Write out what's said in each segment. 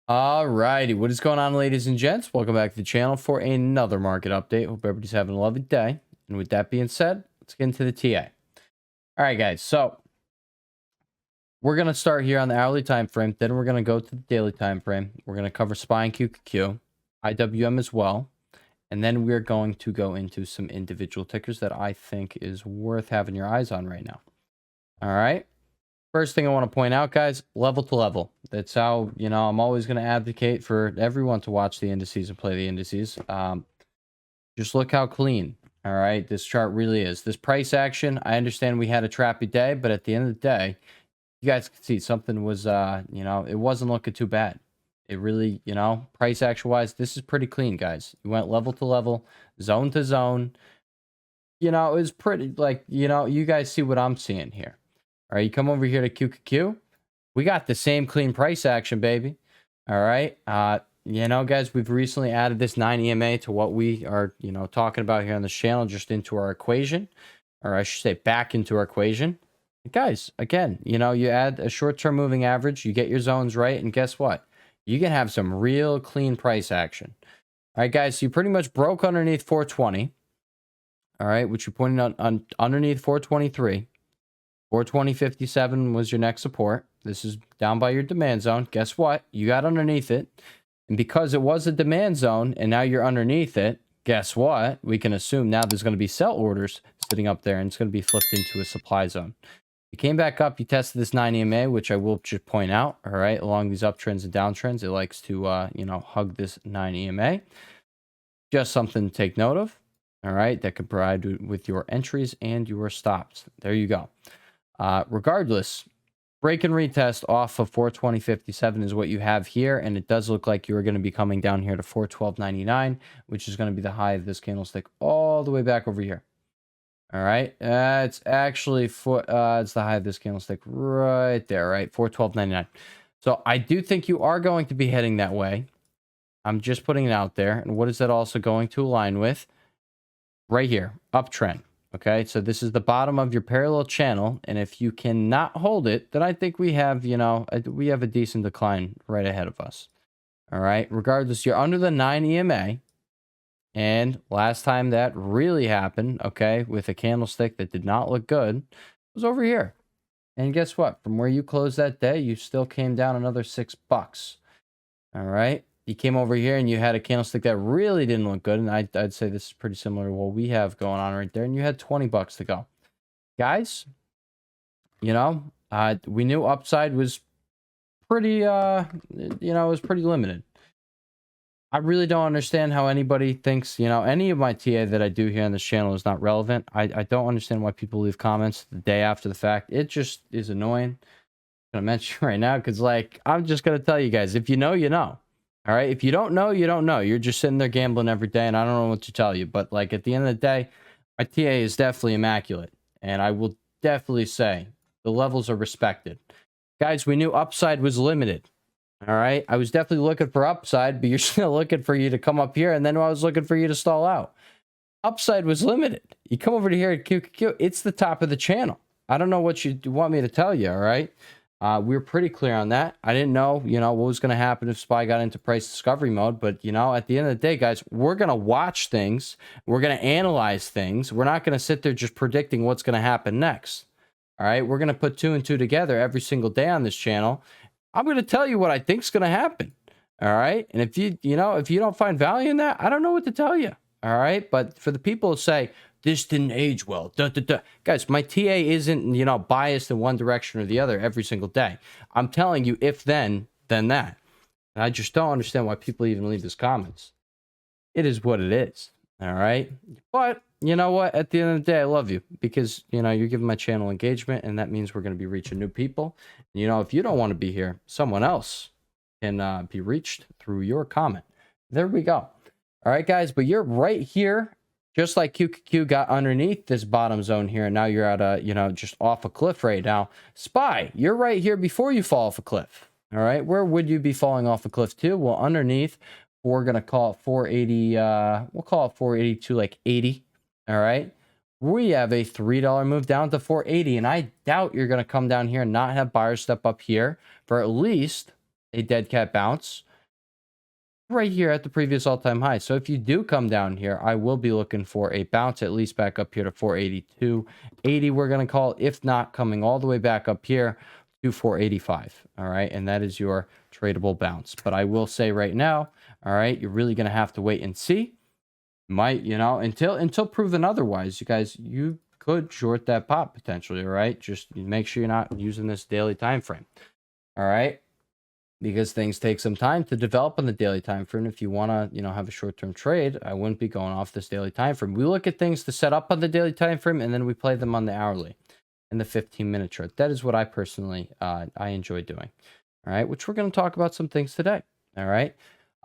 Alrighty, what is going on, ladies and gents? Welcome back to the channel for another market update. Hope everybody's having a lovely day. And with that being said, let's get into the TA. All right, guys. So we're gonna start here on the hourly time frame. Then we're gonna go to the daily time frame. We're gonna cover SPY and QQQ, IWM as well, and then we're going to go into some individual tickers that I think is worth having your eyes on right now. All right. First thing I want to point out, guys, level to level. That's how, I'm always going to advocate for everyone to watch the indices and play the indices. Just look how clean, all right, this chart really is. This price action, I understand we had a trappy day, but at the end of the day, you guys can see something was, it wasn't looking too bad. It really, price action-wise, this is pretty clean, guys. You went level to level, zone to zone. It was pretty, you guys see what I'm seeing here. All right, you come over here to QQQ. We got the same clean price action, baby. All right. Guys, we've recently added this 9 EMA to what we are, talking about here on this channel, just into our equation, or I should say back into our equation. Guys, again, you add a short-term moving average, you get your zones right, and guess what? You can have some real clean price action. All right, guys, so you pretty much broke underneath 420. All right, which you pointed on underneath 423. 420.57 was your next support. This is down by your demand zone. Guess what? You got underneath it. And because it was a demand zone and now you're underneath it, guess what? We can assume now there's going to be sell orders sitting up there and it's going to be flipped into a supply zone. You came back up, you tested this 9 EMA, which I will just point out, all right, along these uptrends and downtrends, it likes to, hug this 9 EMA. Just something to take note of, all right, that can provide with your entries and your stops. There you go. Regardless, break and retest off of 420.57 is what you have here, and it does look like you are going to be coming down here to 412.99, which is going to be the high of this candlestick all the way back over here. All right, it's actually it's the high of this candlestick right there, right? 412.99. So I do think you are going to be heading that way. I'm just putting it out there. And what is that also going to align with? Right here, uptrend. Okay, so this is the bottom of your parallel channel, and if you cannot hold it, then I think we have, we have a decent decline right ahead of us. All right, regardless, you're under the 9 EMA, and last time that really happened, okay, with a candlestick that did not look good, was over here. And guess what? From where you closed that day, you still came down another $6. All right. You came over here and you had a candlestick that really didn't look good. And I'd say this is pretty similar to what we have going on right there. And you had $20 to go. Guys, we knew upside was pretty, was pretty limited. I really don't understand how anybody thinks, any of my TA that I do here on this channel is not relevant. I don't understand why people leave comments the day after the fact. It just is annoying. I'm going to mention right now because, I'm just going to tell you guys, if you know, you know. All right. If you don't know, you don't know. You're just sitting there gambling every day, and I don't know what to tell you. But at the end of the day, my TA is definitely immaculate, and I will definitely say the levels are respected. Guys, we knew upside was limited. All right. I was definitely looking for upside, but you're still looking for you to come up here, and then I was looking for you to stall out. Upside was limited. You come over to here at QQQ, it's the top of the channel. I don't know what you want me to tell you. All right. We were pretty clear on that. I didn't know, what was going to happen if SPY got into price discovery mode. But, at the end of the day, guys, we're going to watch things. We're going to analyze things. We're not going to sit there just predicting what's going to happen next. All right. We're going to put 2 and 2 together every single day on this channel. I'm going to tell you what I think is going to happen. All right. And if you don't find value in that, I don't know what to tell you. All right. But for the people who say, this didn't age well. Guys, my TA isn't, biased in one direction or the other every single day. I'm telling you, if then that. And I just don't understand why people even leave these comments. It is what it is. All right. But you know what? At the end of the day, I love you because, you're giving my channel engagement, and that means we're going to be reaching new people. And, if you don't want to be here, someone else can be reached through your comment. There we go. All right, guys. But you're right here. Just like QQQ got underneath this bottom zone here, and now you're at a, just off a cliff right now. SPY, you're right here before you fall off a cliff. All right, where would you be falling off a cliff to? Well, underneath, we're going to call it 480, we'll call it 482, like 80. All right, we have a $3 move down to 480, and I doubt you're going to come down here and not have buyers step up here for at least a dead cat bounce. right here at the previous all-time high. So if you do come down here, I will be looking for a bounce at least back up here to 482.80 we're going to call, if not coming all the way back up here to 485. All right, and that is your tradable bounce. But I will say right now, all right, you're really going to have to wait and see. Might, you know, until proven otherwise, you guys, you could short that pop potentially. All right, just make sure you're not using this daily time frame. All right, because things take some time to develop on the daily time frame. If you want to, you know, have a short-term trade, I wouldn't be going off this daily time frame. We look at things to set up on the daily time frame, and then we play them on the hourly and the 15-minute chart. That is what I personally I enjoy doing. All right, which we're going to talk about some things today. All right.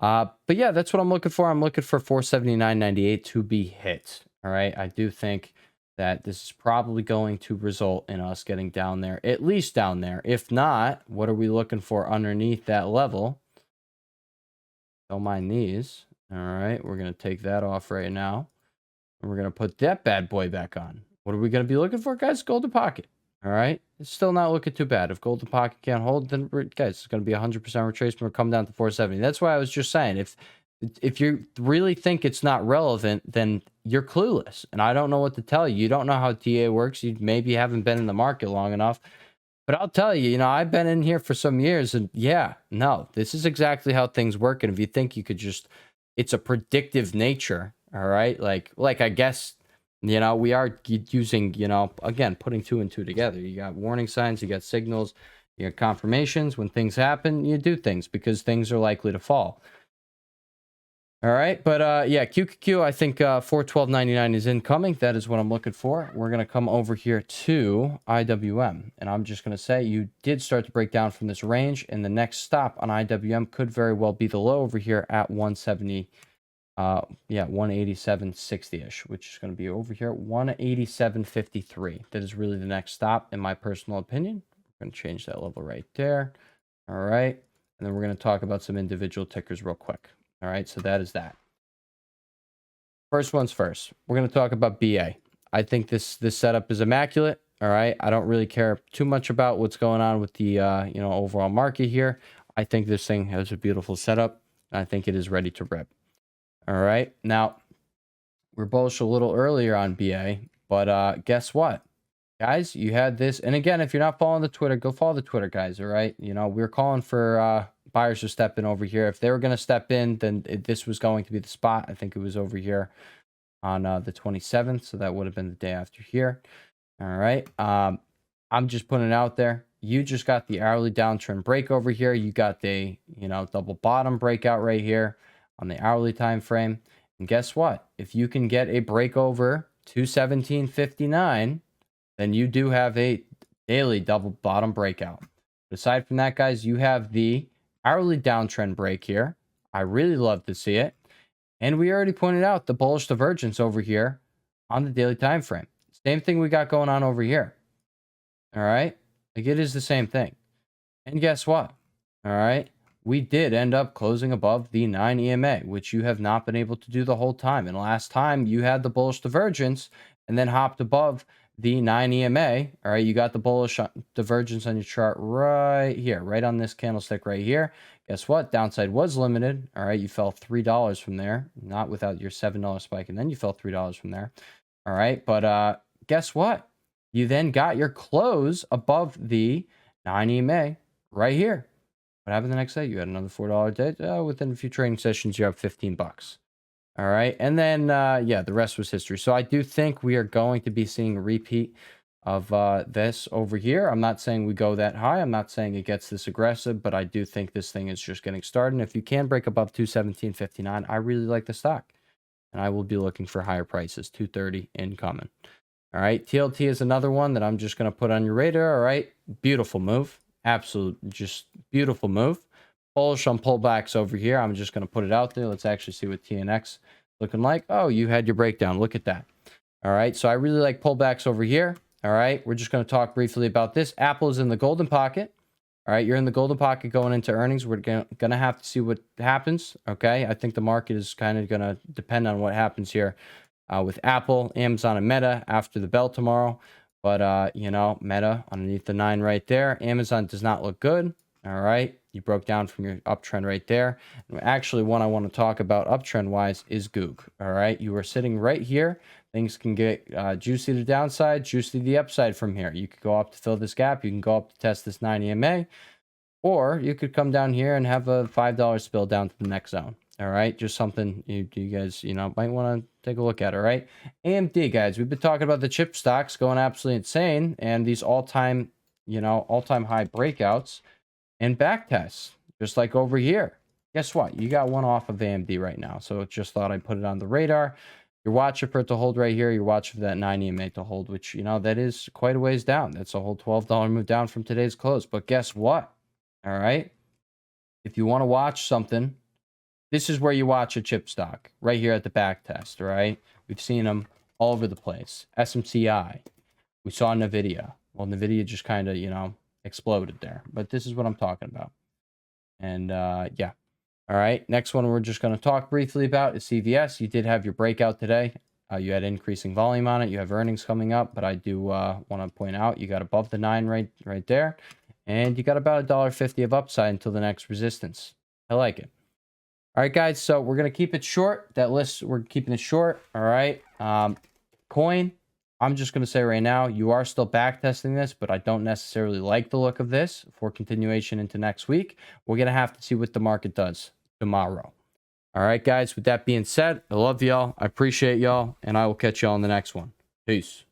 But yeah, that's what I'm looking for. I'm looking for 479.98 to be hit. All right. I do think that this is probably going to result in us getting down there, at least down there. If not, what are we looking for underneath that level? Don't mind these. All right. We're going to take that off right now. And we're going to put that bad boy back on. What are we going to be looking for, guys? Golden pocket. All right. It's still not looking too bad. If golden pocket can't hold, then guys, it's going to be 100% retracement or come down to 470. That's why I was just saying, if you really think it's not relevant, then you're clueless. And I don't know what to tell you. You don't know how TA works. You maybe haven't been in the market long enough. But I'll tell you, you know, I've been in here for some years, and yeah, no, this is exactly how things work. And if you think you could just, it's a predictive nature. All right. Like I guess, you know, we are using, you know, again, putting 2 and 2 together. You got warning signs, you got signals, you got confirmations. When things happen, you do things because things are likely to fall. All right. But yeah, QQQ, I think 412.99 is incoming. That is what I'm looking for. We're going to come over here to IWM. And I'm just going to say you did start to break down from this range. And the next stop on IWM could very well be the low over here at 170. Yeah, 187.60-ish, which is going to be over here at 187.53. That is really the next stop, in my personal opinion. We're going to change that level right there. All right. And then we're going to talk about some individual tickers real quick. All right. So that is that. First one's first. We're going to talk about BA. I think this setup is immaculate. All right. I don't really care too much about what's going on with the, you know, overall market here. I think this thing has a beautiful setup. I think it is ready to rip. All right. Now, we're bullish a little earlier on BA, but guess what? Guys, you had this. And again, if you're not following the Twitter, go follow the Twitter, guys. All right. You know, we're calling for buyers to step in over here. If they were going to step in, then this was going to be the spot. I think it was over here on the 27th. So that would have been the day after here. All right. I'm just putting it out there. You just got the hourly downtrend break over here. You got the, you know, double bottom breakout right here on the hourly time frame. And guess what? If you can get a break over 217.59, then you do have a daily double bottom breakout. But aside from that, guys, you have the hourly downtrend break here. I really love to see it. And we already pointed out the bullish divergence over here on the daily time frame. Same thing we got going on over here. All right. Like, it is the same thing. And guess what? All right. We did end up closing above the 9 EMA, which you have not been able to do the whole time. And last time you had the bullish divergence and then hopped above the 9 EMA. All right, you got the bullish divergence on your chart right here, right on this candlestick right here. Guess what? Downside was limited. All right, you fell $3 from there, not without your $7 spike, and then you fell $3 from there. All right, but guess what? You then got your close above the 9 EMA right here. What happened the next day? You had another $4 day. Within a few trading sessions, you're up $15. All right. And then, yeah, the rest was history. So I do think we are going to be seeing a repeat of this over here. I'm not saying we go that high. I'm not saying it gets this aggressive, but I do think this thing is just getting started. And if you can break above 217.59, I really like the stock. And I will be looking for higher prices, 230 incoming. All right. TLT is another one that I'm just going to put on your radar. All right. Beautiful move. Absolute, just beautiful move. Bullish on pullbacks over here. I'm just going to put it out there. Let's actually see what TNX looking like. Oh, you had your breakdown. Look at that. All right. So I really like pullbacks over here. All right. We're just going to talk briefly about this. Apple is in the golden pocket. All right. You're in the golden pocket going into earnings. We're going to have to see what happens. Okay. I think the market is kind of going to depend on what happens here with Apple, Amazon, and Meta after the bell tomorrow. But, you know, Meta underneath the 9 right there. Amazon does not look good. All right. You broke down from your uptrend right there. And actually, one I want to talk about uptrend wise is Goog. All right, you are sitting right here. Things can get juicy to the downside, juicy to the upside from here. You could go up to fill this gap. You can go up to test this 9 EMA, or you could come down here and have a $5 spill down to the next zone. All right, just something you guys, might want to take a look at. All right, AMD guys, we've been talking about the chip stocks going absolutely insane, and these all-time high breakouts and back tests, just like over here. Guess what? You got one off of AMD right now, so just thought I'd put it on the radar. You're watching for it to hold right here. You're watching for that 9 EMA to hold, which that is quite a ways down. That's a whole $12 move down from today's close. But guess what? All right, if you want to watch something, this is where you watch a chip stock, right here at the back test, right? We've seen them all over the place. SMCI. We saw NVIDIA. Well, NVIDIA just kind of, exploded there. But this is what I'm talking about. And, yeah. All right. Next one we're just going to talk briefly about is CVS. You did have your breakout today. You had increasing volume on it. You have earnings coming up. But I do want to point out you got above the 9 right there. And you got about $1.50 of upside until the next resistance. I like it. All right, guys, so we're going to keep it short. That list, we're keeping it short. All right. Coin, I'm just going to say right now, you are still back testing this, but I don't necessarily like the look of this for continuation into next week. We're going to have to see what the market does tomorrow. All right, guys, with that being said, I love y'all. I appreciate y'all, and I will catch y'all on the next one. Peace.